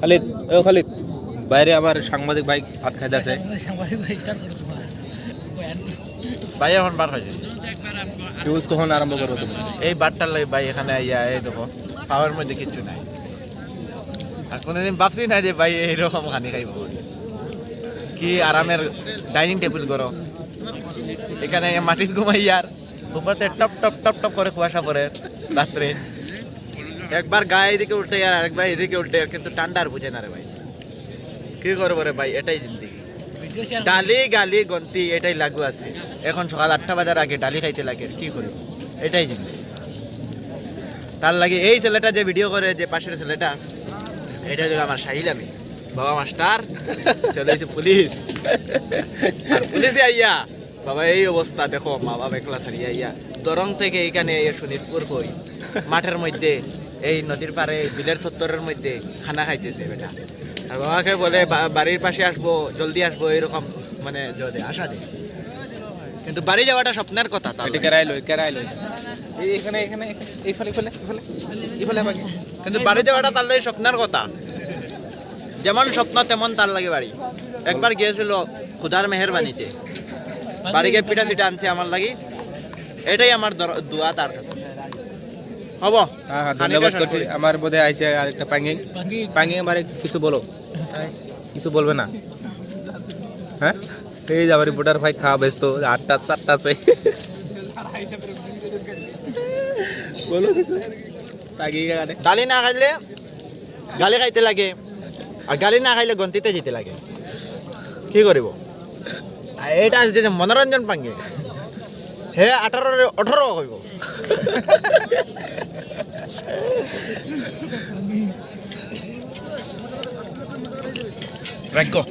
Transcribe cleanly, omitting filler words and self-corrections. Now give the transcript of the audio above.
খালিদ ও খালিদ বাইরে আমার সাংবাদিক ভাই ভাত খাইতে আছে ভাই এখন বার খাইছে নিউজ কখন আরম্ভ করবো তুমি এই বারটার লাগে ভাই এখানে আইয়া এই দেখো খাওয়ার মধ্যে কিচ্ছু নাই আর কোনোদিন ভাবছি না যে ভাই এইরকম খানি খাইব কি আরামের ডাইনিং টেবিল করো এখানে মাটির ঘুমাই আর উপরে টপ টপ টপ টপ করে কুয়াশা পড়ে রাত্রে একবার গায়ে এদিকে উল্টে আর আরেকবার এদিকে উল্টে আর কিন্তু ঠান্ডা আর বুঝে না রে ভাই কি করবো রে ভাই এটাই জিন্দিগি ডালি গালি গন্তি এটাই লাগু আছে এখন সকাল 8টা বাজার আগে ডালি খাইতে লাগে কি করি এটাই জিন্দিগি তার লাগে এই ছেলেটা যে ভিডিও করে যে পাশের ছেলেটা এটা হলো আমার শাহিল আমি বাবা মাস্টার ছেলে হচ্ছে পুলিশ আর পুলিশে আইয়া বাবা এই অবস্থা দেখো মা বাবা একলা ছাড়িয়ে আইয়া দরং থেকে এইখানে শোনিতপুর কই মাঠের মধ্যে এই নদীর পাড়ে বিলের চত্বরের মধ্যে খানা খাইতেছে বেটা আর বাবাকে বলে বাড়ির পাশে আসবো জলদি আসবো এরকম মানে যদি আশা দেয় কিন্তু বাড়ি যাওয়াটা স্বপ্নের কথা এখানে এখানে এই ফলে ফলে এই ফলে আমাকে কিন্তু বাড়ি যাওয়াটা তার লাগে স্বপ্নের কথা যেমন স্বপ্ন তেমন তার লাগে বাড়ি একবার গিয়েছিল খুদার মেহেরবানিতে বাড়িকে পিঠা সিটা আনছে আমার লাগি এটাই আমার দোয়া তার কাছে হব ধন্যবাদ করছি আমার বোধে আইছে আরেকটা পাঙ্গি পাঙ্গি আমার কিছু বলো কিছু বলবে না হ্যাঁ এই যে আমার রিপোর্টার ভাই খাওয়া ব্যস্ত 8টা 4টা আছে বলো কিছু পাঙ্গি গানে ডালি না খাইলে গালি খাইতে লাগে আর গালি না খাইলে গন্তিতে যেতে লাগে কি করিব এটা যে মনোরঞ্জন পাঙ্গে হে 18 কইব রাখো